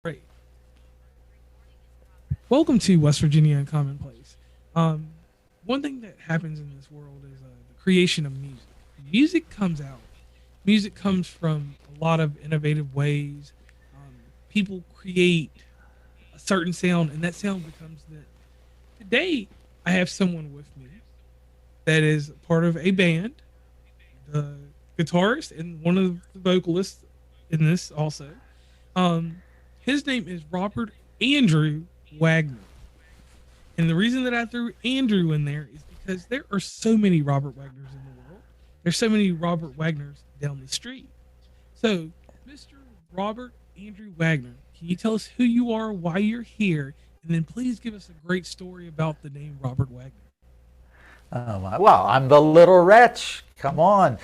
Right. Welcome to West Virginia and Commonplace. Um, One thing that happens in this world is the creation of music. Music comes out. Music comes from a lot of innovative ways. People create a certain sound, and that sound becomes the. Today, I have someone with me that is part of a band, the guitarist and one of the vocalists in this also. Um, his name is Robert Andrew Wagner. And the reason that I threw Andrew in there is because there are so many Robert Wagners in the world. There's so many Robert Wagners down the street. So, Mr. Robert Andrew Wagner, can you tell us who you are, why you're here, and then please give us a great story about the name Robert Wagner? Well, I'm the little wretch. Come on.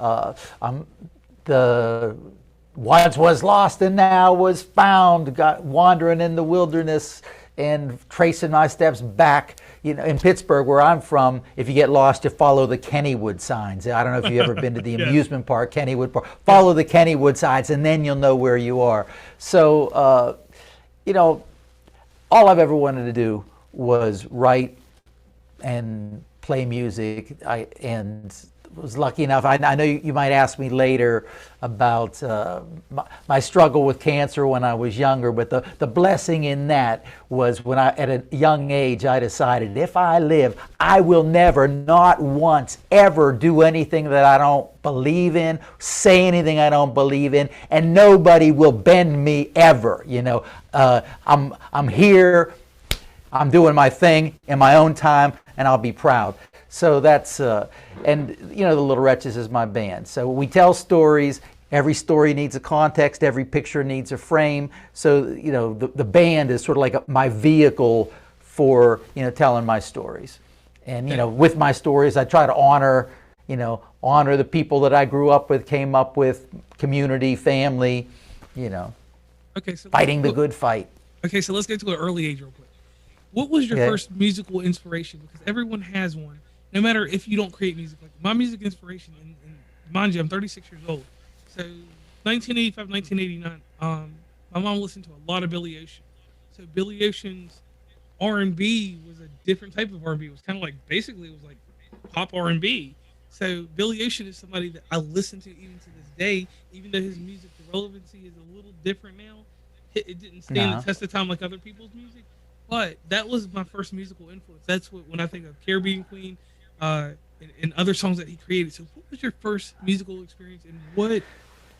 I'm the once was lost and now was found, got wandering in the wilderness and tracing my steps back. You know, in Pittsburgh, where I'm from, if you get lost, you follow the Kennywood signs. I don't know if you've ever been to the amusement park, Kennywood Park. Follow the Kennywood signs, and then you'll know where you are. So, you know, all I've ever wanted to do was write and play music. And was lucky enough. I know you might ask me later about my struggle with cancer when I was younger, but the blessing in that was when at a young age, I decided if I live, I will never, not once, ever do anything that I don't believe in, say anything I don't believe in, and nobody will bend me ever. You know, I'm here, I'm doing my thing in my own time, and I'll be proud. So that's, and you know, the Little Wretches is my band. So we tell stories. Every story needs a context. Every picture needs a frame. So, you know, the band is sort of like my vehicle for, you know, telling my stories. And, you know, with my stories, I try to honor, you know, honor the people that I grew up with, came up with, community, family, you know, Okay, so fighting the good fight. okay, so let's get to an early age real quick. What was your Okay. first musical inspiration? Because everyone has one, no matter if you don't create music. Like my music inspiration, and mind you, I'm 36 years old. So 1985, 1989, my mom listened to a lot of Billy Ocean. So Billy Ocean's R&B was a different type of R&B. It was kind of like, basically, it was like pop R&B. So Billy Ocean is somebody that I listen to even to this day, even though his music, the relevancy is a little different now. It didn't stand the No. test of time like other people's music. But that was my first musical influence. That's what when I think of Caribbean Queen, and other songs that he created. So, what was your first musical experience, and what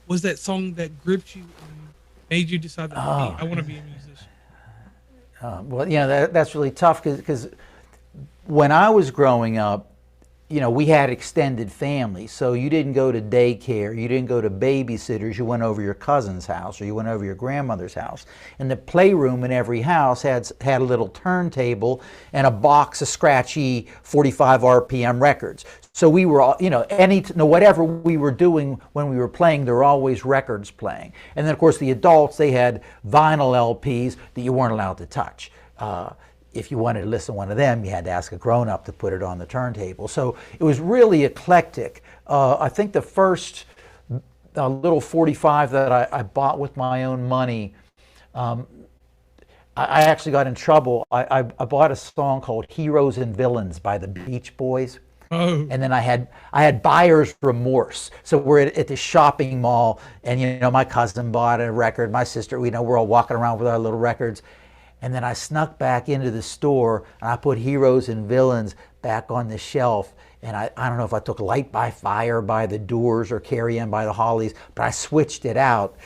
was that song that gripped you and made you decide that hey, Oh, I want to be a musician? well, you know, that's really tough because when I was growing up, you know, we had extended families. So you didn't go to daycare, you didn't go to babysitters, you went over your cousin's house or you went over your grandmother's house. And the playroom in every house had a little turntable and a box of scratchy 45 RPM records. So we were all, you know, whatever we were doing when we were playing, there were always records playing. And then, of course, the adults, they had vinyl LPs that you weren't allowed to touch. If you wanted to listen to one of them, you had to ask a grown-up to put it on the turntable. So it was really eclectic. I think the first little 45 that I bought with my own money, I actually got in trouble. I bought a song called Heroes and Villains by the Beach Boys. Oh, And then I had buyer's remorse. So we're at the shopping mall, and you know, my cousin bought a record, my sister, you know, we're all walking around with our little records. And then I snuck back into the store and I put Heroes and Villains back on the shelf. And I don't know if I took Light by Fire by the Doors or Carry On by the Hollies, but I switched it out.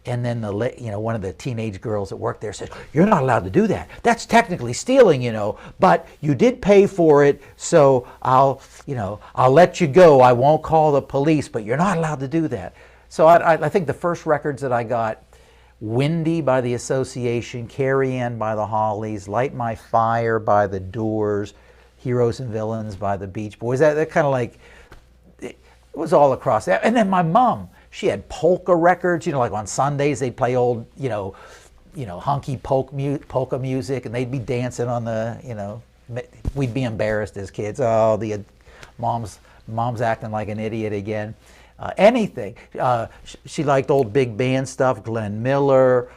And then one of the teenage girls that worked there said, "You're not allowed to do that. That's technically stealing, you know, but you did pay for it, so I'll let you go. I won't call the police, but you're not allowed to do that." So I think the first records that I got, Windy by the Association, Carry On by the Hollies, Light My Fire by the Doors, Heroes and Villains by the Beach Boys. That kind of like, it was all across that. And then my mom, she had polka records, you know, like on Sundays they'd play old, hunky polka music, and they'd be dancing on the, we'd be embarrassed as kids. Oh, the mom's acting like an idiot again. Anything. She liked old big band stuff, Glenn Miller,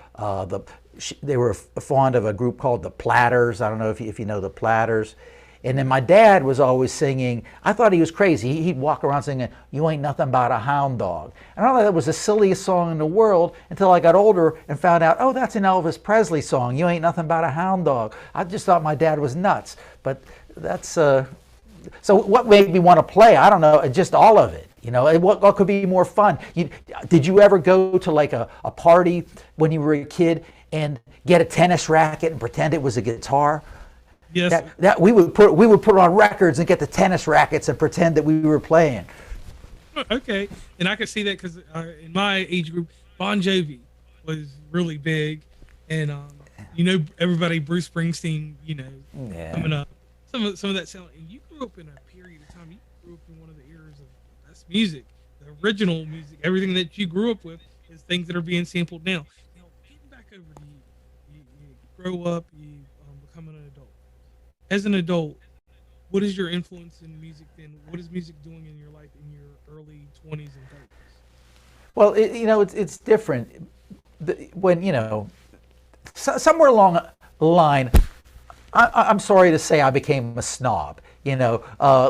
they were fond of a group called the Platters. I don't know if you know the Platters. And then my dad was always singing. I thought he was crazy. He'd walk around singing, "You ain't nothing but a hound dog." And I thought that was the silliest song in the world until I got older and found out, oh, that's an Elvis Presley song. "You ain't nothing but a hound dog." I just thought my dad was nuts. But that's, so what made me want to play? I don't know, just all of it. You know, what could be more fun? Did you ever go to like a party when you were a kid and get a tennis racket and pretend it was a guitar? Yes. That we would put on records and get the tennis rackets and pretend that we were playing. Okay, and I could see that because in my age group, Bon Jovi was really big, and you know, everybody, Bruce Springsteen, you know, coming up, some of that sound. And you grew up in a period of time. You grew up in one of the eras of the best music, the original music. Everything that you grew up with is things that are being sampled now. Now, getting back over to you, you grow up, you become an adult. As an adult, what is your influence in music then? What is music doing in your life in your early 20s and 30s? Well, you know, it's different. When, you know, somewhere along the line, I'm sorry to say I became a snob. You know,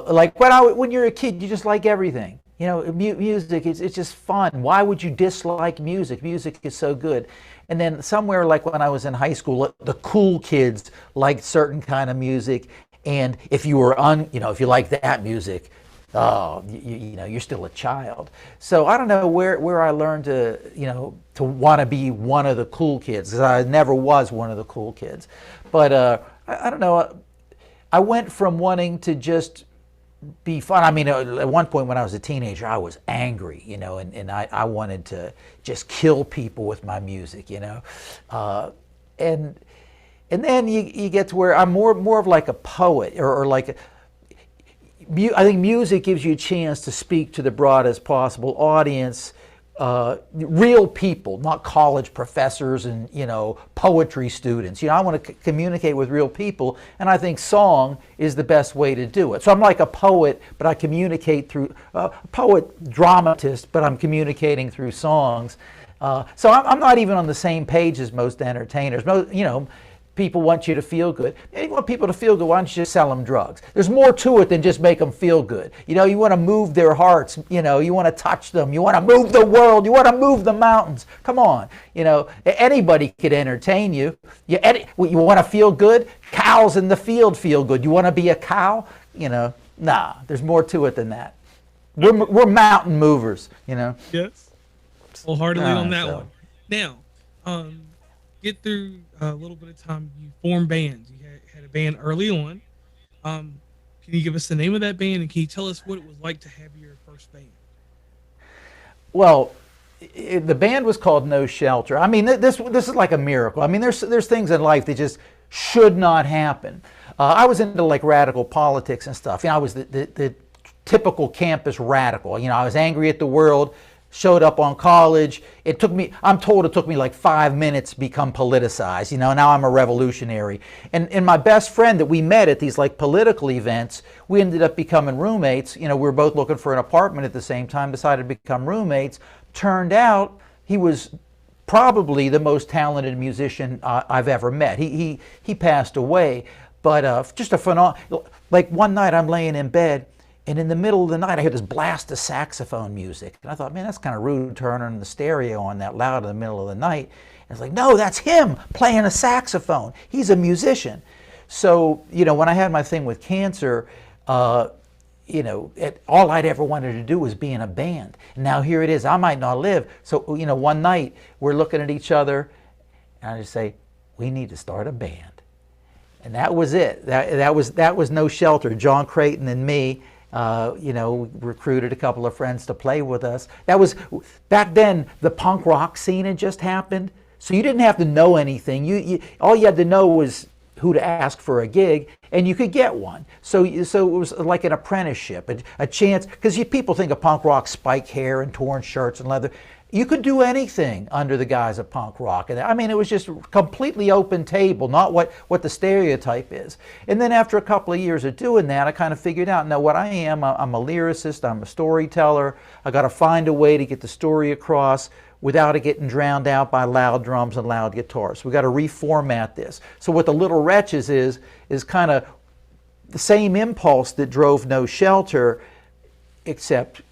like when you're a kid, you just like everything. You know, music, it's just fun. Why would you dislike music? Music is so good. And then somewhere like when I was in high school, the cool kids liked certain kind of music. And if you were you know, if you like that music, oh, you know, you're still a child. So I don't know where I learned to, you know, to want to be one of the cool kids, because I never was one of the cool kids. But I don't know. I went from wanting to just be fun. I mean, at one point when I was a teenager, I was angry, you know, and I wanted to just kill people with my music, you know. And then you get to where I'm more of like a poet, or like I think music gives you a chance to speak to the broadest possible audience, real people, not college professors and, you know, poetry students. You know, I want to communicate with real people, and I think song is the best way to do it. So I'm like a poet, but I communicate through poet dramatist, but I'm communicating through songs. So I'm not even on the same page as most entertainers. You know, people want you to feel good. If you want people to feel good, why don't you just sell them drugs? There's more to it than just make them feel good. You know, you want to move their hearts. You know, you want to touch them. You want to move the world. You want to move the mountains. Come on. You know, anybody could entertain you. You want to feel good? Cows in the field feel good. You want to be a cow? You know, nah, there's more to it than that. We're mountain movers, you know. Yes. Wholeheartedly on that one. Now, get through a little bit of time. You formed bands. You had a band early on. Can you give us the name of that band, and can you tell us what it was like to have your first band? Well, the band was called No Shelter. I mean, this is like a miracle. I mean, there's things in life that just should not happen. I was into like radical politics and stuff. You know, I was the typical campus radical. You know, I was angry at the world. Showed up on college. I'm told it took me like 5 minutes to become politicized. You know, now I'm a revolutionary. And my best friend that we met at these like political events, we ended up becoming roommates. You know, we were both looking for an apartment at the same time, decided to become roommates. Turned out he was probably the most talented musician I've ever met. He passed away, but just a phenomenal. Like one night I'm laying in bed, and in the middle of the night, I heard this blast of saxophone music. And I thought, man, that's kind of rude, turning the stereo on that loud in the middle of the night. And it's like, no, that's him playing a saxophone. He's a musician. So, you know, when I had my thing with cancer, you know, all I'd ever wanted to do was be in a band. And now here it is. I might not live. So, you know, one night we're looking at each other, and I just say, we need to start a band. And that was it. That was No Shelter. John Creighton and me. You know, recruited a couple of friends to play with us. That was, back then, the punk rock scene had just happened. So you didn't have to know anything. All you had to know was who to ask for a gig, and you could get one. So it was like an apprenticeship, a chance, because people think of punk rock, spiked hair and torn shirts and leather. You could do anything under the guise of punk rock. And I mean, it was just completely open table, not what the stereotype is. And then after a couple of years of doing that, I kind of figured out, now what I am, I'm a lyricist, I'm a storyteller. I got to find a way to get the story across without it getting drowned out by loud drums and loud guitars. We got to reformat this. So what the Little Wretches is kind of the same impulse that drove No Shelter, except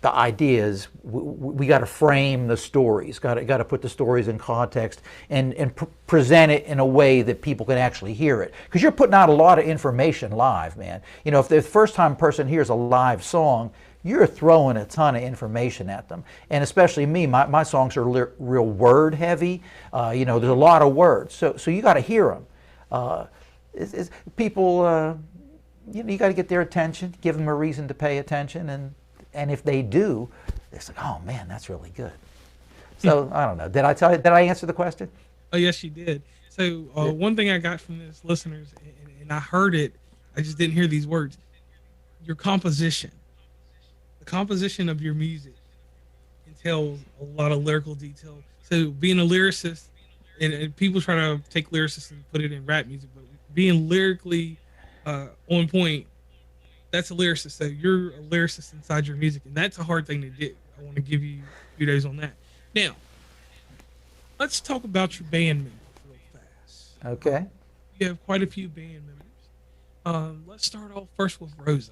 the idea is we got to frame the stories, got to put the stories in context and present it in a way that people can actually hear it. Because you're putting out a lot of information live, man. You know, if the first time person hears a live song, you're throwing a ton of information at them. And especially me, my songs are real word heavy. You know, there's a lot of words. So you got to hear them. People, you know, you got to get their attention, give them a reason to pay attention, and if they do, it's like, oh man, that's really good. So I don't know. Did I answer the question? Oh yes, you did. So one thing I got from this, listeners, and I heard it, I just didn't hear these words. Your composition, the composition of your music, entails a lot of lyrical detail. So being a lyricist, and people try to take lyricists and put it in rap music, but being lyrically on point, that's a lyricist. So you're a lyricist inside your music, and that's a hard thing to do. I want to give you kudos on that. Now, let's talk about your band members real fast. Okay. You have quite a few band members. Let's start off first with Rosa.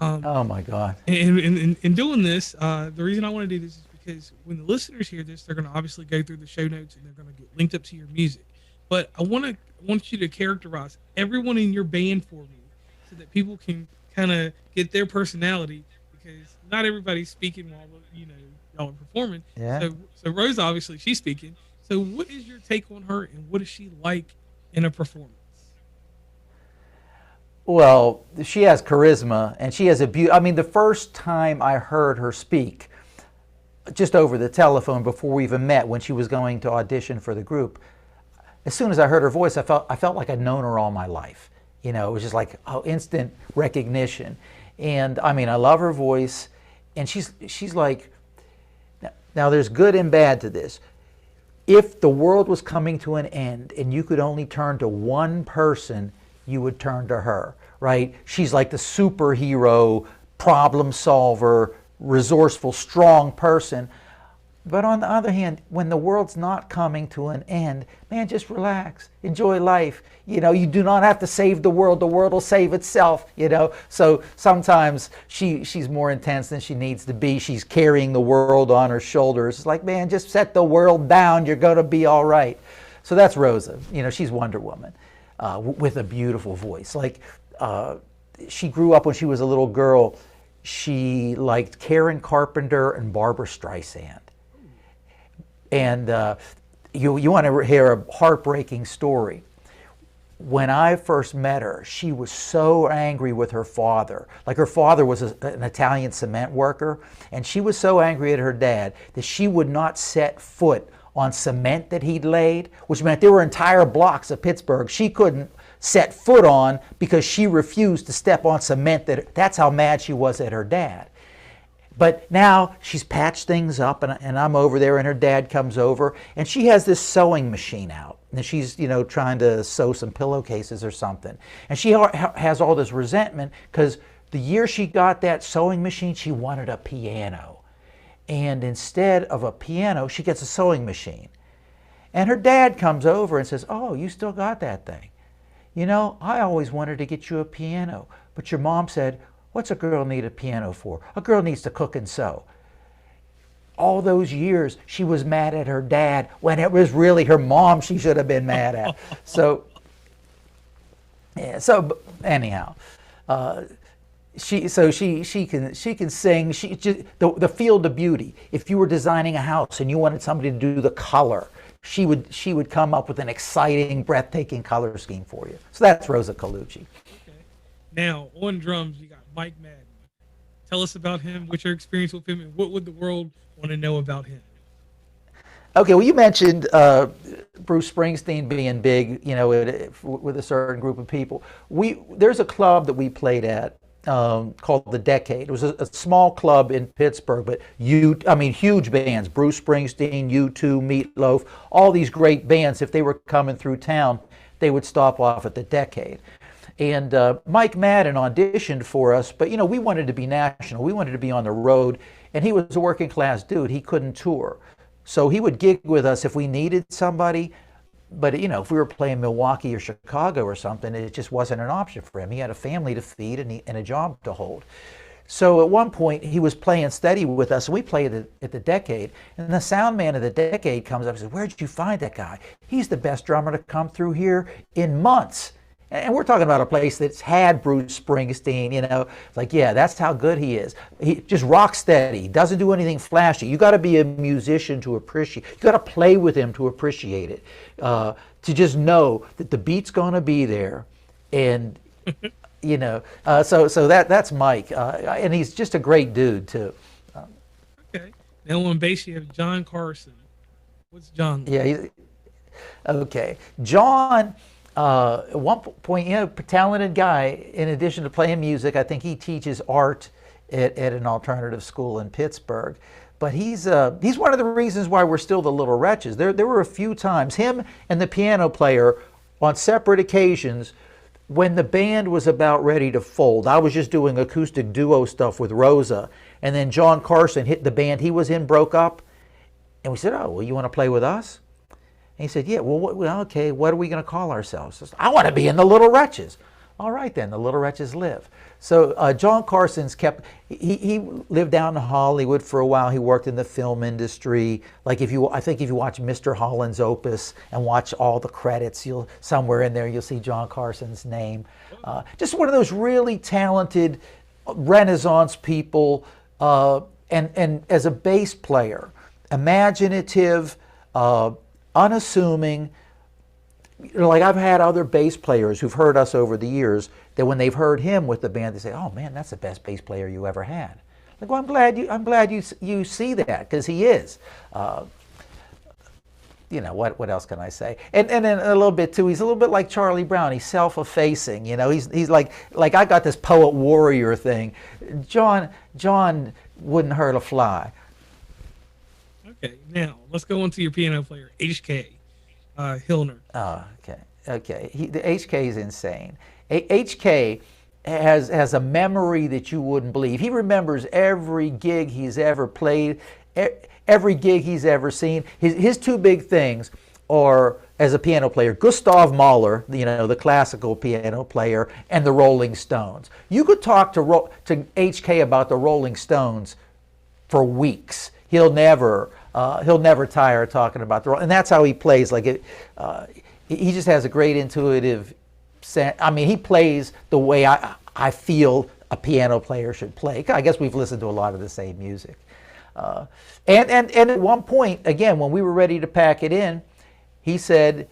Oh my God. And in doing this, the reason I want to do this is because when the listeners hear this, they're going to obviously go through the show notes and they're going to get linked up to your music. But I want you to characterize everyone in your band for me, so that people can kind of get their personality, because not everybody's speaking while y'all are performing. Yeah. So Rose, obviously she's speaking. So what is your take on her, and what is she like in a performance? Well, she has charisma, and she has I mean, the first time I heard her speak, just over the telephone before we even met, when she was going to audition for the group, as soon as I heard her voice, I felt like I'd known her all my life. You know, it was just like, oh, instant recognition. And I mean, I love her voice. And she's like, now there's good and bad to this. If the world was coming to an end and you could only turn to one person, you would turn to her, right? She's like the superhero, problem solver, resourceful, strong person. But on the other hand, when the world's not coming to an end, man, just relax, enjoy life. You know, you do not have to save the world will save itself, you know. So sometimes she's more intense than she needs to be. She's carrying the world on her shoulders. It's like, man, just set the world down, you're going to be all right. So that's Rosa. You know, she's Wonder Woman with a beautiful voice. Like, she grew up when she was a little girl. She liked Karen Carpenter and Barbra Streisand. And you want to hear a heartbreaking story. When I first met her, she was so angry with her father. Like, her father was an Italian cement worker, and she was so angry at her dad that she would not set foot on cement that he'd laid, which meant there were entire blocks of Pittsburgh she couldn't set foot on because she refused to step on cement. That's how mad she was at her dad. But now she's patched things up, and I'm over there, and her dad comes over, and she has this sewing machine out, and she's, you know, trying to sew some pillowcases or something. And she has all this resentment because the year she got that sewing machine, she wanted a piano. And instead of a piano, she gets a sewing machine. And her dad comes over and says, oh, you still got that thing. You know, I always wanted to get you a piano, but your mom said, what's a girl need a piano for? A girl needs to cook and sew. All those years, she was mad at her dad when it was really her mom she should have been mad at. So, yeah. So anyhow, she can sing. She just, the field of beauty. If you were designing a house and you wanted somebody to do the color, she would come up with an exciting, breathtaking color scheme for you. So that's Rosa Colucci. Okay. Now on drums, you got Mike Madden. Tell us about him, what's your experience with him, and what would the world want to know about him? Okay, well, you mentioned Bruce Springsteen being big, you know, with a certain group of people. There's a club that we played at called The Decade. It was a small club in Pittsburgh, but huge bands. Bruce Springsteen, U2, Meatloaf, all these great bands. If they were coming through town, they would stop off at The Decade. And Mike Madden auditioned for us, but you know, we wanted to be national. We wanted to be on the road, and he was a working class dude. He couldn't tour. So he would gig with us if we needed somebody. But, you know, if we were playing Milwaukee or Chicago or something, it just wasn't an option for him. He had a family to feed and a job to hold. So at one point, he was playing steady with us, and we played at the Decade. And the sound man of the Decade comes up and says, "Where'd you find that guy? He's the best drummer to come through here in months." And we're talking about a place that's had Bruce Springsteen, you know. It's like, yeah, that's how good he is. He just rock steady, doesn't do anything flashy. You got to be a musician to appreciate. You got to play with him to appreciate it. To just know that the beat's going to be there, and you know. So that's Mike, and he's just a great dude too. Okay. Now on bass you have John Carson. What's John? Yeah. Okay, John. At one point, you know, talented guy. In addition to playing music, I think he teaches art at an alternative school in Pittsburgh. But he's one of the reasons why we're still the Little Wretches. There were a few times, him and the piano player on separate occasions, when the band was about ready to fold. I was just doing acoustic duo stuff with Rosa, and then John Carson hit the band he was in, broke up, and we said, "Oh, well, you want to play with us?" And he said, "Yeah, well, okay, what are we going to call ourselves?" I said, "I want to be in the Little Wretches." "All right, then, the Little Wretches live." So John Carson's he lived down in Hollywood for a while. He worked in the film industry. Like I think if you watch Mr. Holland's Opus and watch all the credits, somewhere in there you'll see John Carson's name. Just one of those really talented Renaissance people, and as a bass player, imaginative, unassuming. You know, like I've had other bass players who've heard us over the years that when they've heard him with the band, they say, "Oh man, that's the best bass player you ever had." Like, well, I'm glad you see that, because he is. You know, what else can I say? And then a little bit too, he's a little bit like Charlie Brown. He's self-effacing. You know, he's like I got this poet warrior thing. John wouldn't hurt a fly. Okay, now let's go on to your piano player, HK. Hillner. Oh, okay. The HK is insane. HK has a memory that you wouldn't believe. He remembers every gig he's ever played, every gig he's ever seen. His two big things are, as a piano player, Gustav Mahler, you know, the classical piano player, and the Rolling Stones. You could talk to HK about the Rolling Stones for weeks. He'll never tire talking about the role, and that's how he plays. Like he just has a great intuitive sense. I mean, he plays the way I feel a piano player should play. I guess we've listened to a lot of the same music. And at one point, again, when we were ready to pack it in, he said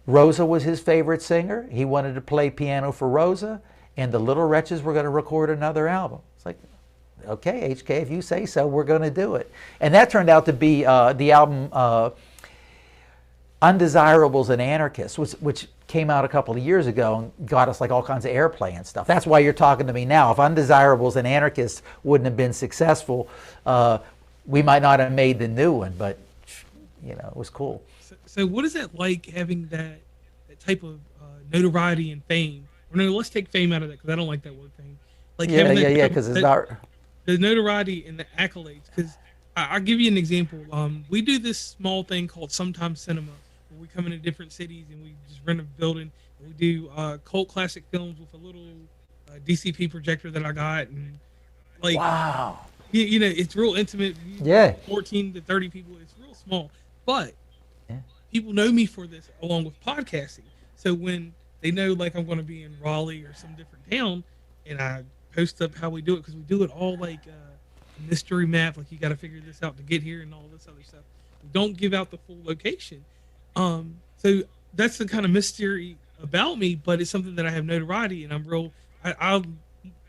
Rosa was his favorite singer. He wanted to play piano for Rosa, and the Little Wretches were going to record another album. It's like, okay, HK, if you say so, we're going to do it. And that turned out to be the album Undesirables and Anarchists, which came out a couple of years ago and got us like all kinds of airplay and stuff. That's why you're talking to me now. If Undesirables and Anarchists wouldn't have been successful, we might not have made the new one, but you know, it was cool. So what is that like, having that type of notoriety and fame? Or no, let's take fame out of that, because I don't like that word, fame. Like yeah, because it's not the notoriety and the accolades. Because I'll give you an example. We do this small thing called Sometimes Cinema, where we come into different cities and we just rent a building and we do cult classic films with a little DCP projector that I got, and like, wow, you know, it's real intimate. Yeah, 14 to 30 people. It's real small, but people know me for this, along with podcasting. So when they know, like, I'm going to be in Raleigh or some different town, and I post up how we do it, because we do it all like a mystery map. Like, you got to figure this out to get here and all this other stuff. We don't give out the full location. So that's the kind of mystery about me, but it's something that I have notoriety, and I'm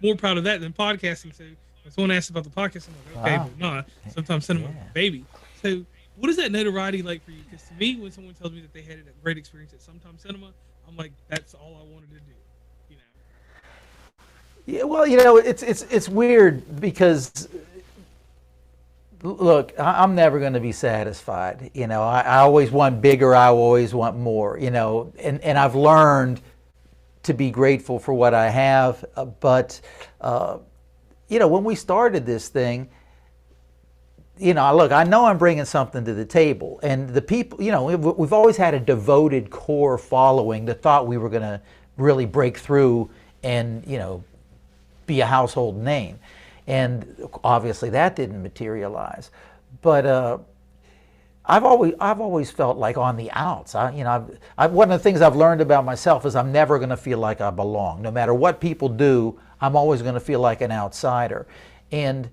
more proud of that than podcasting. So when someone asks about the podcast, I'm like, okay, but no, Sometimes Cinema, baby. So what is that notoriety like for you? Because to me, when someone tells me that they had a great experience at Sometimes Cinema, I'm like, that's all I wanted to do. You know? Yeah, well, you know, it's weird, because look, I'm never going to be satisfied. You know, I always want bigger. I always want more. You know, and I've learned to be grateful for what I have. But you know, when we started this thing, look, I know I'm bringing something to the table, and the people, we've always had a devoted core following that thought we were going to really break through and, be a household name. And obviously that didn't materialize. But I've always felt like on the outs. One of the things I've learned about myself is I'm never going to feel like I belong. No matter what people do, I'm always going to feel like an outsider. And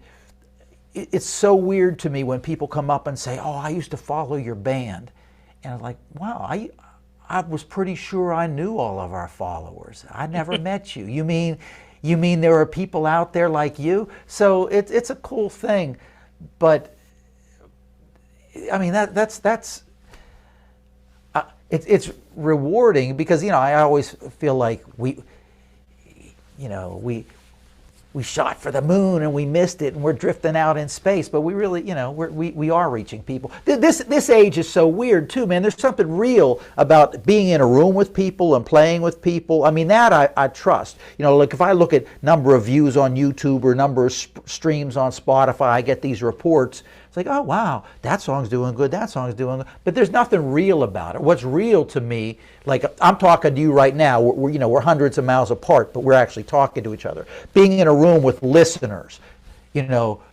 it's so weird to me when people come up and say, "Oh, I used to follow your band," and I'm like, "Wow, I was pretty sure I knew all of our followers. I never met you. You mean there are people out there like you?" So it's a cool thing, but I mean it's rewarding because I always feel like we shot for the moon and we missed it and we're drifting out in space, but we really, we are reaching people. This age is so weird too, man. There's something real about being in a room with people and playing with people. I mean, that I trust. Like if I look at number of views on YouTube or number of streams on Spotify, I get these reports. It's like, oh wow, that song's doing good, that song's doing good. But there's nothing real about it. What's real to me, like I'm talking to you right now, we're hundreds of miles apart, but we're actually talking to each other. Being in a room with listeners,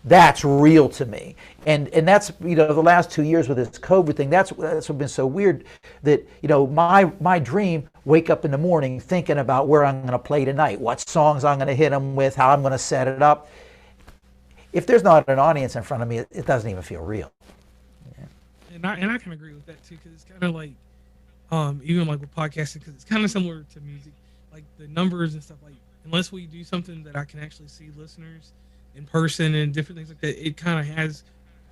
that's real to me. And that's, the last 2 years with this COVID thing, that's what's been so weird that, my dream, wake up in the morning thinking about where I'm going to play tonight, what songs I'm going to hit them with, how I'm going to set it up. If there's not an audience in front of me, it doesn't even feel real. Yeah. And I can agree with that too, because it's kind of like, even like with podcasting, because it's kind of similar to music, like the numbers and stuff. Like unless we do something that I can actually see listeners in person and different things like that, it kind of has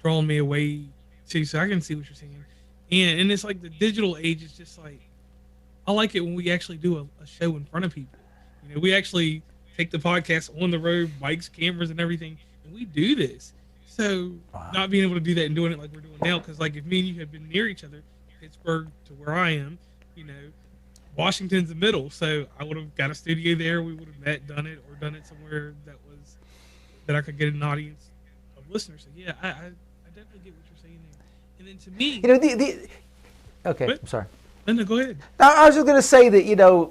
drawn me away too. So I can see what you're saying, and it's like the digital age is just like, I like it when we actually do a show in front of people. We actually take the podcast on the road, mics, cameras, and everything. We do this. So not being able to do that and doing it like we're doing now, because like if me and you had been near each other, Pittsburgh to where I am, Washington's the middle, so I would have got a studio there. We would have met, done it somewhere that I could get an audience of listeners. So yeah, I definitely get what you're saying there. And then to me, okay, I'm sorry. No, go ahead. I was just going to say that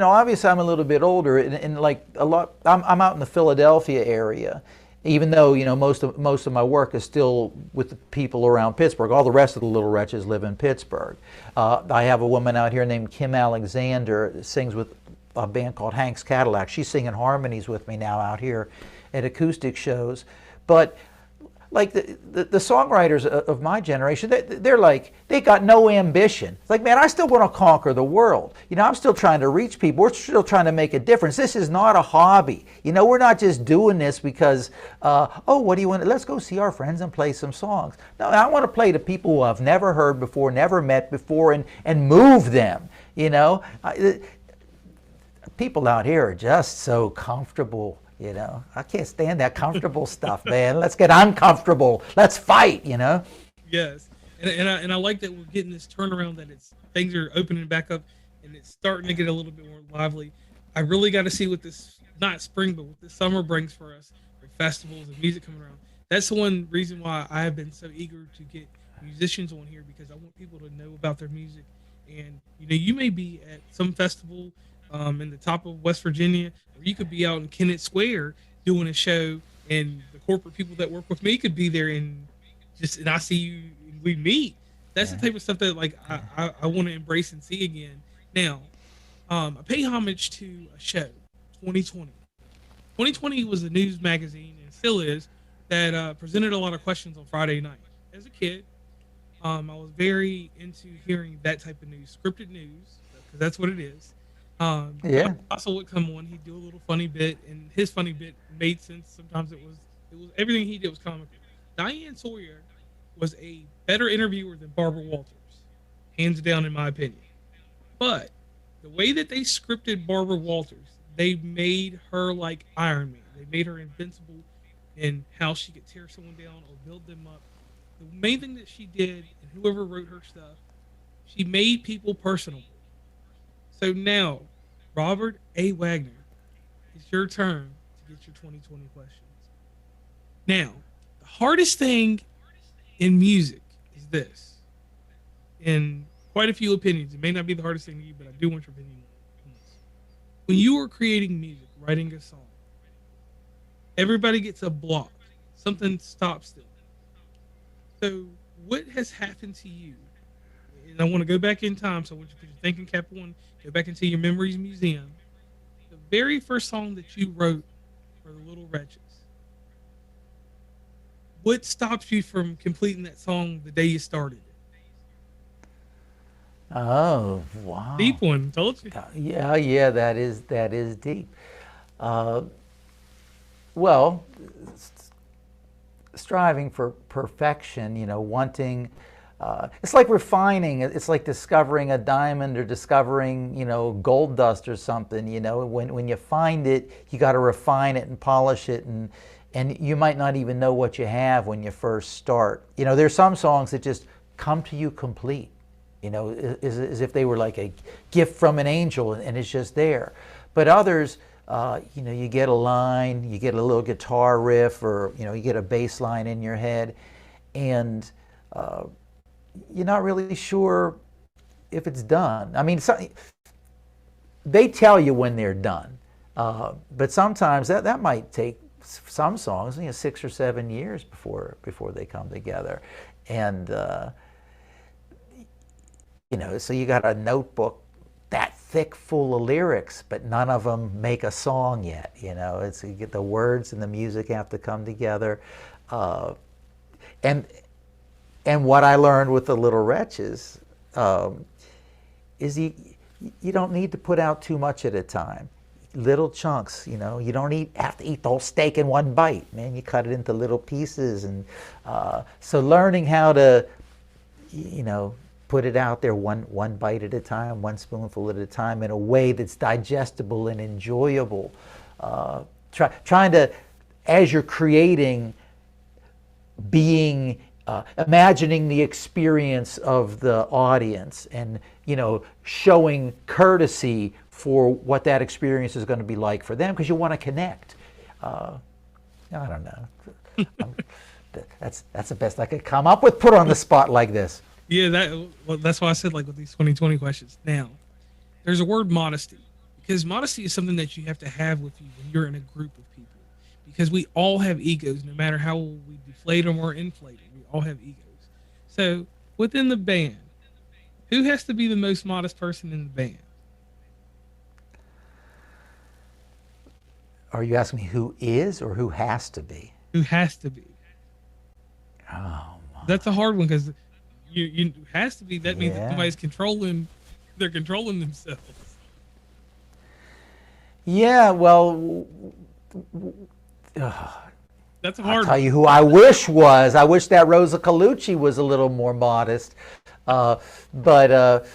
obviously I'm a little bit older, and like a lot, I'm out in the Philadelphia area, even though most of my work is still with the people around Pittsburgh. All the rest of the Little Wretches live in Pittsburgh. I have a woman out here named Kim Alexander that sings with a band called Hank's Cadillac. She's singing harmonies with me now out here at acoustic shows, but like the songwriters of my generation, they're like, they got no ambition. It's like, man, I still want to conquer the world. I'm still trying to reach people. We're still trying to make a difference. This is not a hobby. We're not just doing this because, what do you want? Let's go see our friends and play some songs. No, I want to play to people who I've never heard before, never met before, and move them. People out here are just so comfortable. I can't stand that comfortable stuff, man. Let's get uncomfortable. Let's fight, Yes. And I like that we're getting this turnaround, that things are opening back up and it's starting to get a little bit more lively. I really got to see what this, not spring, but what this summer brings for us, with festivals and music coming around. That's the one reason why I have been so eager to get musicians on here, because I want people to know about their music. And, you may be at some festival in the top of West Virginia, or you could be out in Kennett Square doing a show, and the corporate people that work with me could be there, and I see you, and we meet. That's the type of stuff that like I want to embrace and see again. Now, I pay homage to a show, 2020. 2020 was a news magazine, and still is, that presented a lot of questions on Friday night. As a kid, I was very into hearing that type of news, scripted news, because that's what it is. Also would come on, he'd do a little funny bit, and his funny bit made sense. Sometimes it was everything he did was comical. Diane Sawyer was a better interviewer than Barbara Walters, hands down in my opinion. But the way that they scripted Barbara Walters, they made her like Iron Man. They made her invincible in how she could tear someone down or build them up. The main thing that she did, and whoever wrote her stuff, she made people personable. So now, Robert A. Wagner, it's your turn to get your 2020 questions. Now, The hardest thing in music is this. In quite a few opinions, it may not be the hardest thing to you, but I do want your opinion on this. When you are creating music, writing a song, everybody gets a block. Something stops them. So, what has happened to you? And I want to go back in time. So, I want you to put your thinking cap on, go back into your memories museum. The very first song that you wrote for the Little Wretches. What stops you from completing that song the day you started it? Oh, wow. Deep one, told you. Yeah, yeah, that is deep. Uh, well, striving for perfection, wanting. It's like refining. It's like discovering a diamond or discovering, gold dust or something. When you find it, you got to refine it and polish it, and you might not even know what you have when you first start. There's some songs that just come to you complete. As if they were like a gift from an angel, and it's just there. But others, you get a line, you get a little guitar riff, or you get a bass line in your head, and you're not really sure if it's done. I mean, they tell you when they're done, but sometimes that might take some songs, 6 or 7 years before they come together, and so you got a notebook that thick full of lyrics, but none of them make a song yet. You get the words and the music have to come together, and what I learned with the Little Wretches is you don't need to put out too much at a time. Little chunks, you don't have to eat the whole steak in one bite, man. You cut it into little pieces, and so learning how to, put it out there one bite at a time, one spoonful at a time, in a way that's digestible and enjoyable. Trying to, as you're creating, imagining the experience of the audience, and showing courtesy for what that experience is going to be like for them, because you want to connect. I don't know. That's the best I could come up with. Put on the spot like this. Yeah, that's why I said, like, with these 2020 questions. Now, there's a word modesty, because modesty is something that you have to have with you when you're in a group of people, because we all have egos, no matter how we deflate them or inflate them. We all have egos. So within the band, who has to be the most modest person in the band? Are you asking me who is or who has to be? Who has to be? Oh, that's a hard one, because you has to be. That means that yeah. somebody's controlling. They're controlling themselves. Yeah, well, that's a hard. I'll tell you who I wish was. I wish that Rosa Colucci was a little more modest, but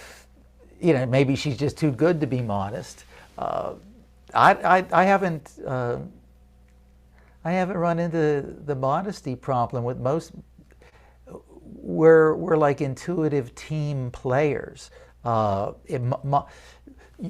maybe she's just too good to be modest. I haven't run into the modesty problem with most. We're like intuitive team players.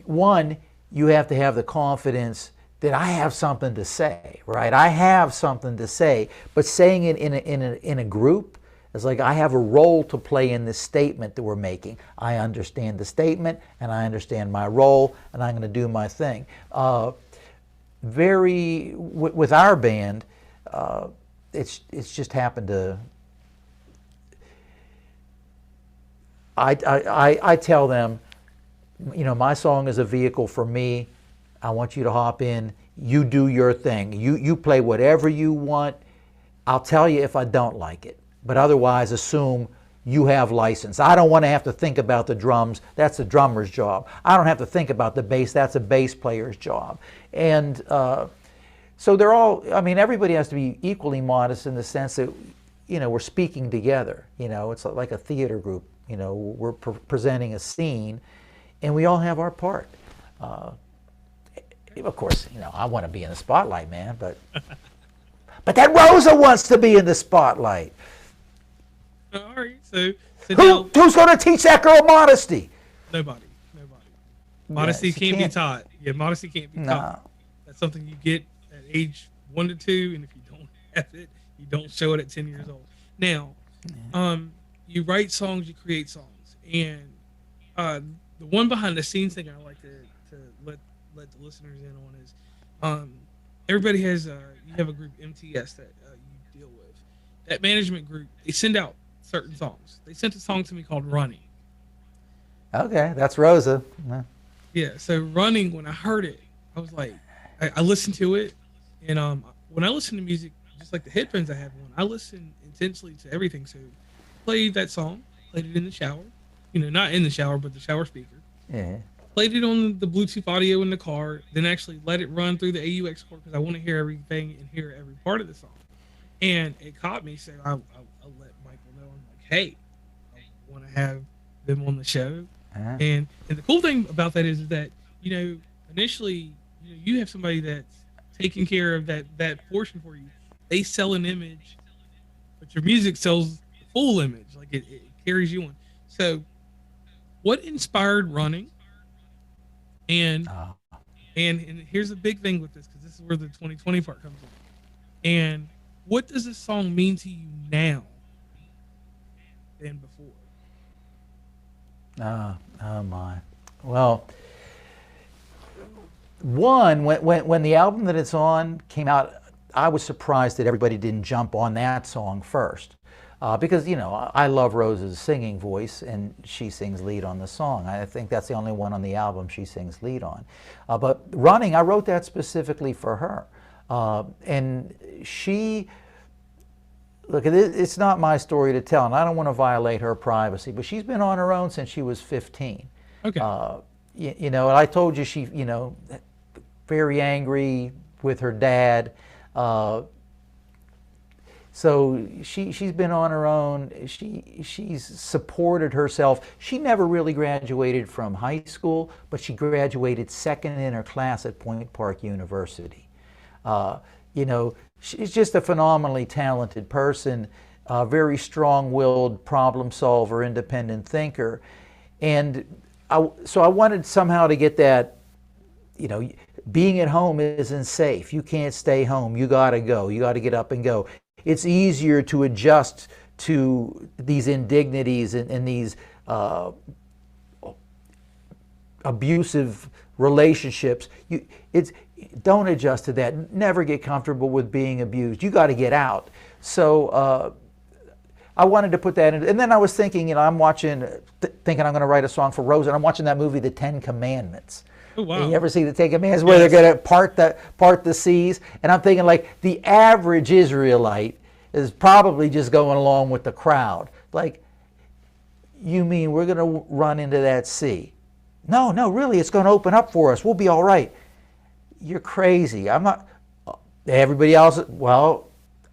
One, you have to have the confidence that I have something to say, right? I have something to say, but saying it in a group is like, I have a role to play in this statement that we're making. I understand the statement, and I understand my role, and I'm going to do my thing. With our band, it's just happened to. I tell them, my song is a vehicle for me. I want you to hop in. You do your thing. You play whatever you want. I'll tell you if I don't like it. But otherwise, assume you have license. I don't want to have to think about the drums. That's the drummer's job. I don't have to think about the bass. That's a bass player's job. And so they're all, everybody has to be equally modest in the sense that, we're speaking together. It's like a theater group. We're presenting a scene, and we all have our part. Of course, I want to be in the spotlight, man, but that Rosa wants to be in the spotlight. All right, so who's going to teach that girl modesty? Nobody. Modesty can't be taught. Yeah, modesty can't be taught. That's something you get at age 1 to 2, and if you don't have it, You don't show it at 10 years old. Now, you write songs, you create songs, and uh, the one behind the scenes thing I like to let the listeners in on is, um, everybody has you have a group MTS that you deal with. That management group, they send out certain songs. They sent a song to me called "Running." Okay, that's Rosa. Yeah. Yeah, so "Running." When I heard it, I was like, I listened to it, and when I listen to music, just like the headphones I have on, I listen intensely to everything. So, played that song, played it in the shower, not in the shower, but the shower speaker. Yeah. Played it on the Bluetooth audio in the car, then actually let it run through the AUX cord because I want to hear everything and hear every part of the song. And it caught me, so I let Michael know. I'm like, hey, I want to have them on the show. Uh-huh. And the cool thing about that is that, initially, you have somebody that's taking care of that portion for you. They sell an image, but your music sells the full image. Like it carries you on. So what inspired Running? And and here's the big thing with this, because this is where the 2020 part comes in. And what does this song mean to you now than before? Oh my. Well, when the album that it's on came out, I was surprised that everybody didn't jump on that song first. Because, I love Rose's singing voice, and she sings lead on the song. I think that's the only one on the album she sings lead on. But Running, I wrote that specifically for her. And she, look, it's not my story to tell, and I don't want to violate her privacy, but she's been on her own since she was 15. Okay. And I told you she, very angry with her dad. So she's been on her own. She's supported herself. She never really graduated from high school, but she graduated second in her class at Point Park University. She's just a phenomenally talented person, very strong-willed problem solver, independent thinker. And so I wanted somehow to get that, being at home isn't safe. You can't stay home. You got to go. You got to get up and go. It's easier to adjust to these indignities and these abusive relationships. Don't adjust to that. Never get comfortable with being abused. You got to get out. So I wanted to put that in. And then I was thinking, I'm watching, thinking I'm going to write a song for Rose, and I'm watching that movie, The 10 Commandments. Oh, wow. You ever see the 10 Commandments where they're going to part the seas? And I'm thinking, like, the average Israelite is probably just going along with the crowd. Like, you mean we're going to run into that sea? No, really, it's going to open up for us. We'll be all right. You're crazy. I'm not. Everybody else, well,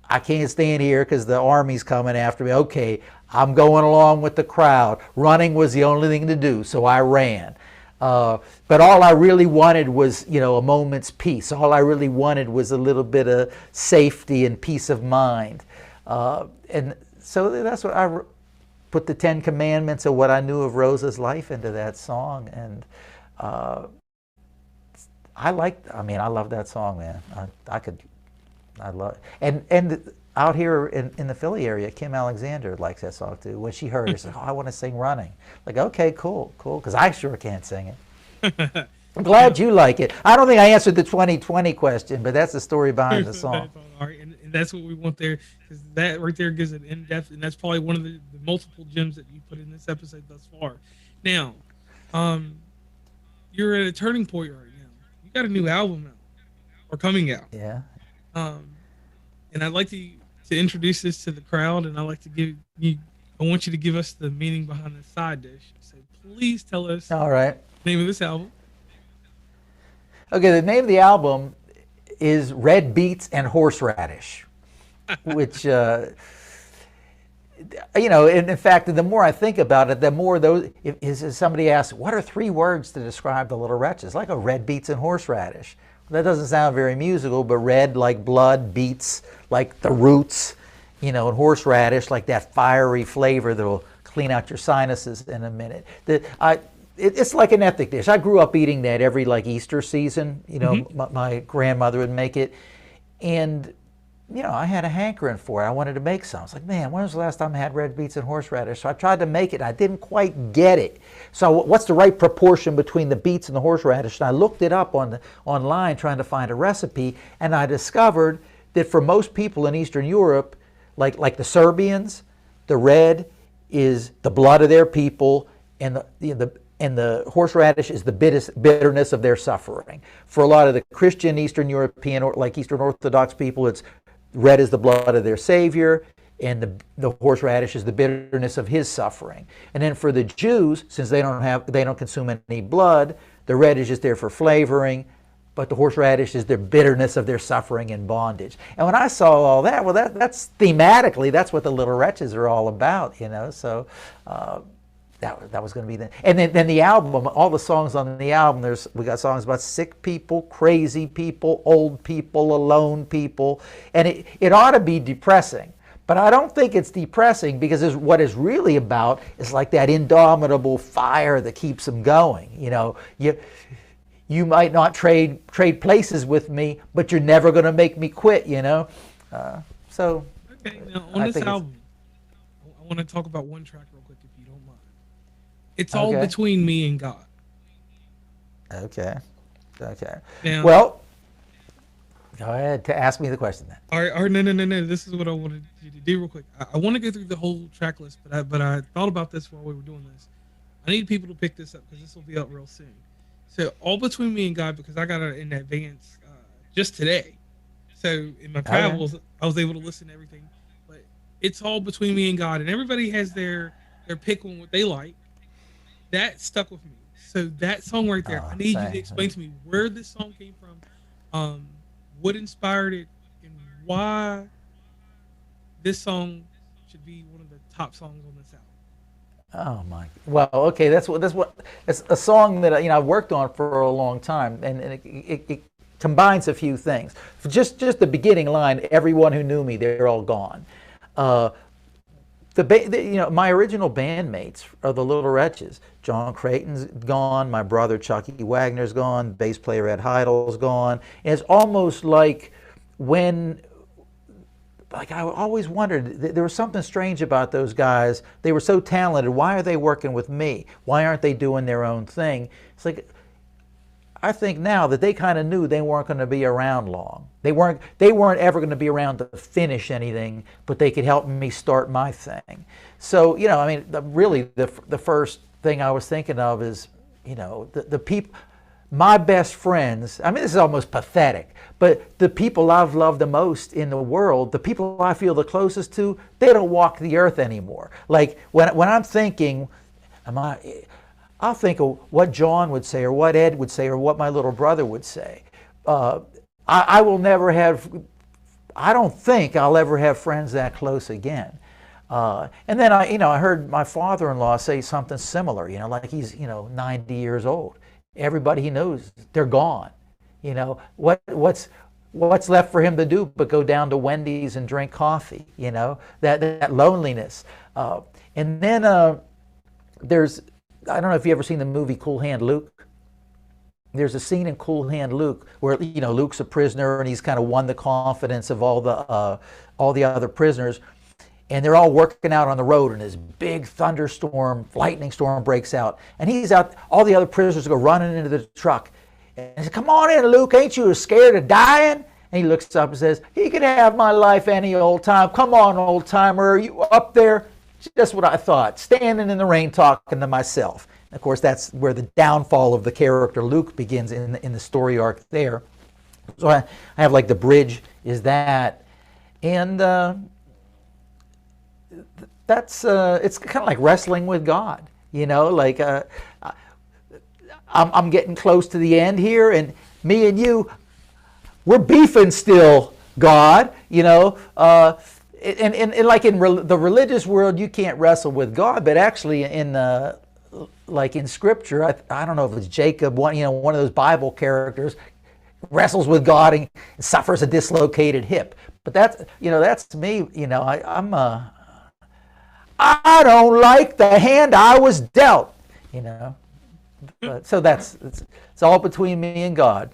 I can't stand here because the army's coming after me. Okay, I'm going along with the crowd. Running was the only thing to do, so I ran. But all I really wanted was, a moment's peace. All I really wanted was a little bit of safety and peace of mind. And so that's what I put the 10 Commandments of what I knew of Rosa's life into that song. And I love that song, man. I love it. And out here in the Philly area, Kim Alexander likes that song too. When she heard it, she said, I want to sing Running. Like, okay, cool, because I sure can't sing it. I'm glad you like it. I don't think I answered the 2020 question, but that's the story behind the song. All right, and that's what we want there, because that right there gives it in-depth, and that's probably one of the multiple gems that you put in this episode thus far. Now, you're at a turning point right now. You got a new album out, or coming out. Yeah. And I'd like to introduce this to the crowd, and I'd like to I want you to give us the meaning behind the side dish. So please tell us All right. the name of this album. Okay, the name of the album is Red Beets and Horseradish, which, in fact, the more I think about it, the more those, if somebody asks, what are 3 words to describe the Little Wretches? Like a red beets and horseradish. That doesn't sound very musical, but red like blood, beets like the roots, and horseradish like that fiery flavor that'll clean out your sinuses in a minute. It's like an ethnic dish. I grew up eating that every Easter season. My grandmother would make it, and I had a hankering for it. I wanted to make some. I was like, man, when was the last time I had red beets and horseradish? So I tried to make it. I didn't quite get it. So what's the right proportion between the beets and the horseradish? And I looked it up online trying to find a recipe, and I discovered that for most people in Eastern Europe, like the Serbians, the red is the blood of their people, and the horseradish is the bitterness of their suffering. For a lot of the Christian Eastern European, or like Eastern Orthodox people, it's red is the blood of their Savior, and the horseradish is the bitterness of his suffering. And then for the Jews, since they don't consume any blood, the red is just there for flavoring, but the horseradish is the bitterness of their suffering and bondage. And when I saw all that, well, that's thematically, that's what the Little Wretches are all about, So that was going to be the, and then the album, all the songs on the album, we got songs about sick people, crazy people, old people, alone people, and it ought to be depressing. But I don't think it's depressing, because what it's really about is like that indomitable fire that keeps them going. You might not trade places with me, but you're never going to make me quit. So. Okay, now on this album, I want to talk about one track real quick, if you don't mind. It's all between me and God. Okay. Now, well, go ahead to ask me the question then. All right. No. This is what I wanted you to do real quick. I want to go through the whole track list, but I thought about this while we were doing this. I need people to pick this up because this will be out real soon. So, all between me and God, because I got it in advance just today. So in my travels, I was able to listen to everything. But it's all between me and God, and everybody has their pick on what they like. That stuck with me. So that song right there, I need you to explain to me where this song came from, what inspired it, and why this song should be one of the top songs on this album. Oh my! Well, okay, that's a song that I've worked on for a long time, and it combines a few things. Just the beginning line, "Everyone who knew me, they're all gone." My original bandmates are the Little Wretches. John Creighton's gone. My brother Chucky Wagner's gone. Bass player Ed Heidel's gone. And it's almost like I always wondered, there was something strange about those guys. They were so talented. Why are they working with me? Why aren't they doing their own thing? It's like, I think now that they kind of knew they weren't going to be around long. They weren't ever going to be around to finish anything, but they could help me start my thing. So, really the first thing I was thinking of is, the people, my best friends. I mean, this is almost pathetic, but the people I've loved the most in the world, the people I feel the closest to, they don't walk the earth anymore. Like when I'm thinking, I'll think of what John would say, or what Ed would say, or what my little brother would say. I will never have, I don't think I'll ever have friends that close again. And then I heard my father-in-law say something similar, like he's, 90 years old. Everybody he knows, they're gone. What's left for him to do but go down to Wendy's and drink coffee, that loneliness. And then there's, I don't know if you ever seen the movie Cool Hand Luke. There's a scene in Cool Hand Luke where Luke's a prisoner and he's kind of won the confidence of all the other prisoners, and they're all working out on the road, and this big thunderstorm, lightning storm breaks out, and he's out. All the other prisoners go running into the truck, and he says, "Come on in, Luke. Ain't you scared of dying?" And he looks up and says, "You can have my life any old time. Come on, old timer. Are you up there?" Just what I thought, standing in the rain talking to myself. And of course, that's where the downfall of the character Luke begins in the story arc there. So I have like the bridge is that. And that's, it's kind of like wrestling with God, like I'm getting close to the end here, and me and you, we're beefing still, God, and like in the religious world, you can't wrestle with God, but actually like in Scripture, I don't know if it's Jacob, one of those Bible characters, wrestles with God and suffers a dislocated hip. But that's me. I don't like the hand I was dealt. But so it's all between me and God.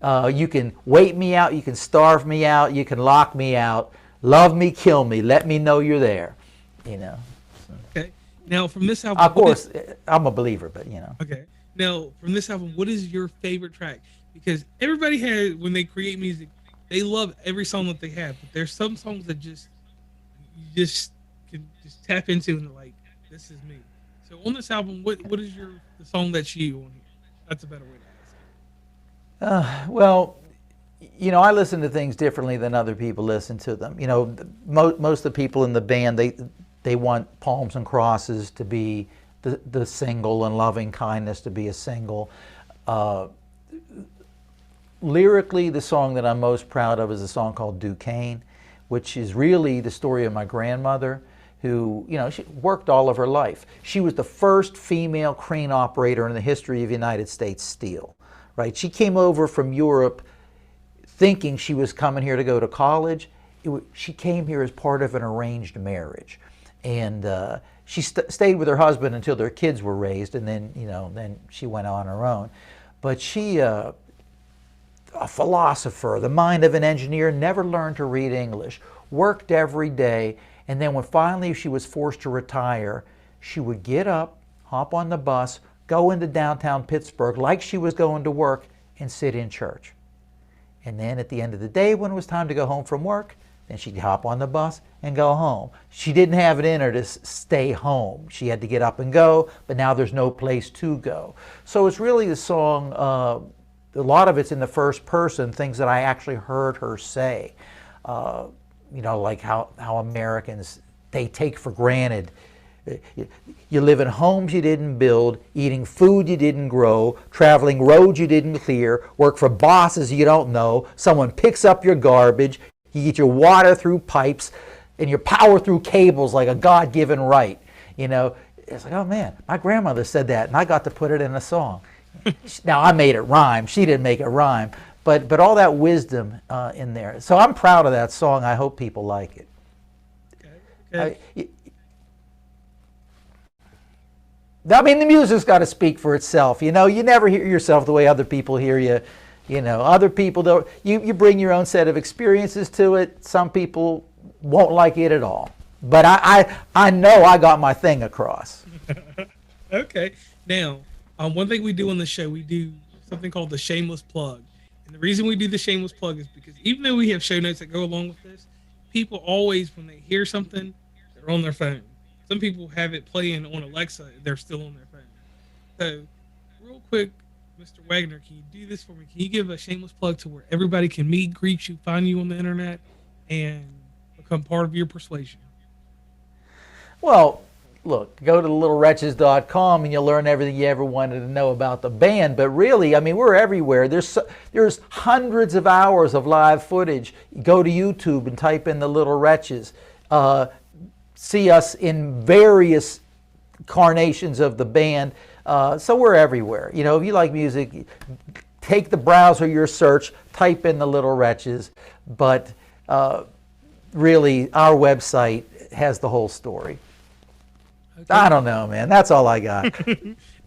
You can wait me out, you can starve me out, you can lock me out, love me, kill me, let me know you're there. You know. Okay. Now from this album, Of course, I'm a believer, but you know. okay. Now from this album, what is your favorite track? Because everybody has, when they create music, they love every song that they have, but there's some songs that just you just can just tap into and like, this is me. So on this album, what is your the song that's you on here? That's a better way to ask Well, you know, I listen to things differently than other people listen to them. You know, most of the people in the band, they want Palms and Crosses to be the single and Loving Kindness to be a single. Lyrically, the song that I'm most proud of is a song called Duquesne, which is really the story of my grandmother, who, you know, she worked all of her life. She was the first female crane operator in the history of United States Steel, right? She came over from Europe thinking she was coming here to go to college. She came here as part of an arranged marriage. And she stayed with her husband until their kids were raised, and then, you know, then she went on her own. But she, a philosopher, the mind of an engineer, never learned to read English, worked every day, and then when finally she was forced to retire, she would get up, hop on the bus, go into downtown Pittsburgh like she was going to work, and sit in church. And then at the end of the day, when it was time to go home from work, then she'd hop on the bus and go home. She didn't have it in her to stay home. She had to get up and go, but now there's no place to go. So it's really the song, a lot of it's in the first person, things that I actually heard her say. You know, like how Americans, they take for granted. You live in homes you didn't build, eating food you didn't grow, traveling roads you didn't clear, work for bosses you don't know, someone picks up your garbage, you get your water through pipes, and your power through cables like a God-given right. You know, it's like, oh man, my grandmother said that, and I got to put it in a song. Now, I made it rhyme. She didn't make it rhyme. But all that wisdom in there. So I'm proud of that song. I hope people like it. Okay. I mean, the music's got to speak for itself. You know, you never hear yourself the way other people hear you. You know, other people don't. You bring your own set of experiences to it. Some people won't like it at all. But I know I got my thing across. Okay. Now, one thing we do on the show, we do something called the shameless plug. And the reason we do the shameless plug is because even though we have show notes that go along with this, people always, when they hear something, they're on their phone. Some people have it playing on Alexa, they're still on their phone. So, real quick, Mr. Wagner, can you do this for me? Can you give a shameless plug to where everybody can meet, greet you, find you on the internet, and become part of your persuasion? Well, look, go to littlewretches.com and you'll learn everything you ever wanted to know about the band. But really, I mean, we're everywhere. There's hundreds of hours of live footage. Go to YouTube and type in the Little Wretches. See us in various carnations of the band. So we're everywhere. You know, if you like music, take the browser, your search, type in the Little Wretches. But really, our website has the whole story. Okay. I don't know, man. That's all I got.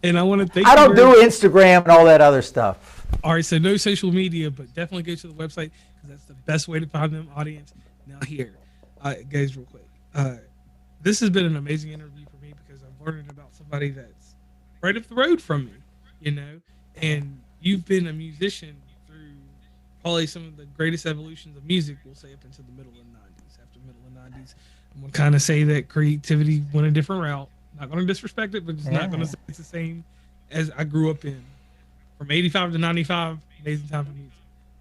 And I want to thank I don't do Instagram and all that other stuff. All right, so no social media, but definitely go to the website because that's the best way to find them, audience. Now here, guys, real quick. This has been an amazing interview for me because I'm learning about somebody that's right up the road from me, you know, and you've been a musician through probably some of the greatest evolutions of music, we'll say up into the middle of the 90s. After the middle of the 90s, I'm going to kind of say that creativity went a different route. Not going to disrespect it, but just not going to say it's the same as I grew up in. From 85 to 95, amazing time for music.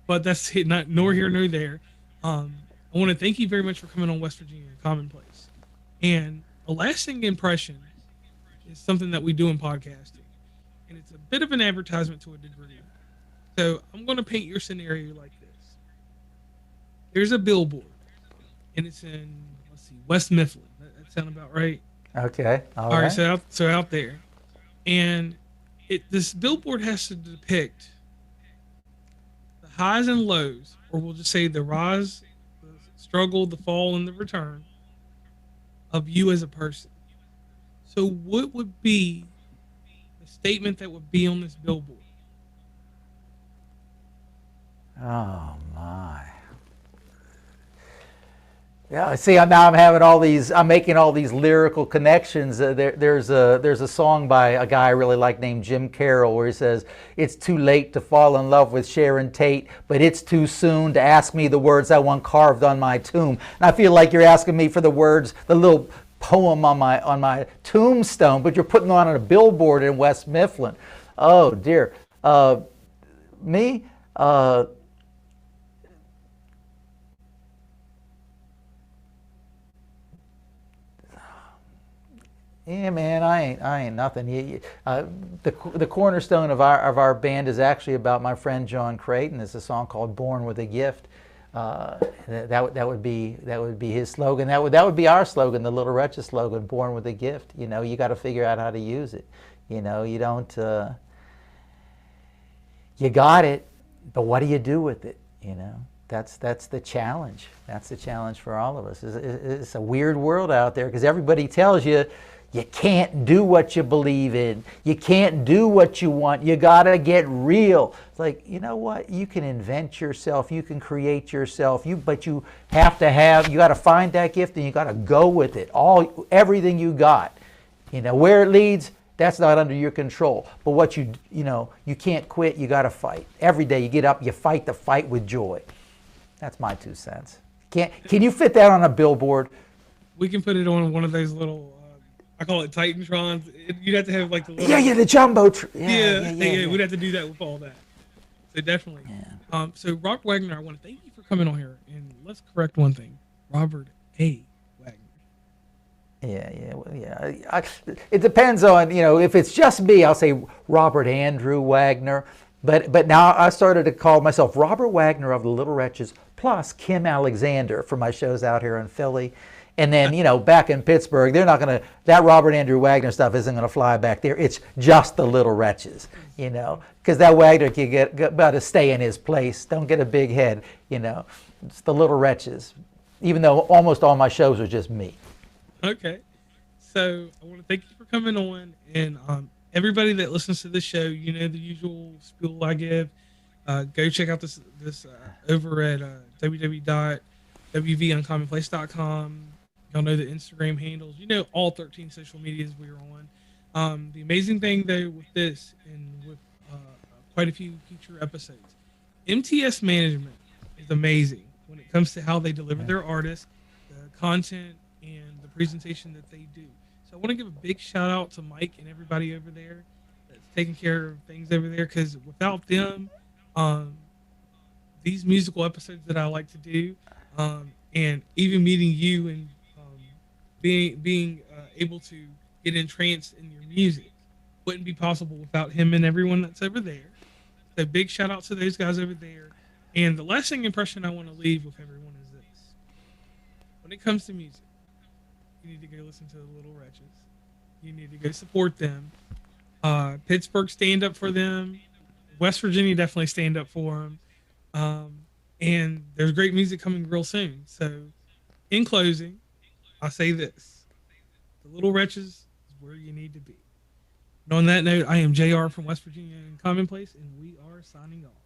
But that's not nor here nor there. I want to thank you very much for coming on West Virginia Commonplace. And a lasting impression is something that we do in podcasting. And it's a bit of an advertisement to a degree. So I'm going to paint your scenario like this. There's a billboard. And it's in, let's see, West Mifflin. That sound about right? Okay. All right. So out there. And this billboard has to depict the highs and lows, or we'll just say the rise, the struggle, the fall, and the return of you as a person. So what would be the statement that would be on this billboard? Oh my. Yeah, see, now I'm having all these. I'm making all these lyrical connections. There's a song by a guy I really like named Jim Carroll where he says, "It's too late to fall in love with Sharon Tate, but it's too soon to ask me the words I want carved on my tomb." And I feel like you're asking me for the words, the little poem on my tombstone, but you're putting on a billboard in West Mifflin. Oh dear. Me. Yeah, man, I ain't nothing. The cornerstone of our band is actually about my friend John Creighton. It's a song called "Born with a Gift." That would be his slogan. That would be our slogan, the Little Wretches slogan, "Born with a Gift." You know, you got to figure out how to use it. You know, you don't. You got it, but what do you do with it? You know. That's the challenge. That's the challenge for all of us. It's a weird world out there because everybody tells you you can't do what you believe in. You can't do what you want. You gotta get real. It's like, you know what? You can invent yourself. You can create yourself. But you have to have. You got to find that gift and you got to go with it. Everything you got. You know where it leads. That's not under your control. But what you can't quit. You got to fight every day. You get up. You fight the fight with joy. That's my 2 cents. Can you fit that on a billboard? We can put it on one of those little, I call it Titantrons. You'd have to have like the little... Yeah, the jumbo. Yeah. We'd have to do that with all that. So definitely. Yeah. So Rob Wagner, I want to thank you for coming on here. And let's correct one thing. Robert A. Wagner. Yeah. It depends on, if it's just me, I'll say Robert Andrew Wagner. But now I started to call myself Robert Wagner of the Little Wretches plus Kim Alexander for my shows out here in Philly. And then, back in Pittsburgh, they're not going to, that Robert Andrew Wagner stuff isn't going to fly back there. It's just the Little Wretches, because that Wagner can got to stay in his place. Don't get a big head, It's the Little Wretches, even though almost all my shows are just me. Okay. So I want to thank you for coming on. And everybody that listens to this show, the usual spiel I give. Go check out this over at www.wvuncommonplace.com. Y'all know the Instagram handles. All 13 social medias we're on. The amazing thing, though, with this and with quite a few future episodes, MTS management is amazing when it comes to how they deliver their artists, the content, and the presentation that they do. So I want to give a big shout out to Mike and everybody over there that's taking care of things over there, because without them, these musical episodes that I like to do, and even meeting you and being able to get entranced in your music wouldn't be possible without him and everyone that's over there. So big shout out to those guys over there. And the lasting impression I want to leave with everyone is this. When it comes to music, you need to go listen to the Little Wretches. You need to go support them. Pittsburgh, stand up for them. West Virginia, definitely stand up for them. And there's great music coming real soon. So in closing, I'll say this. The Little Wretches is where you need to be. And on that note, I am JR from West Virginia and Commonplace, and we are signing off.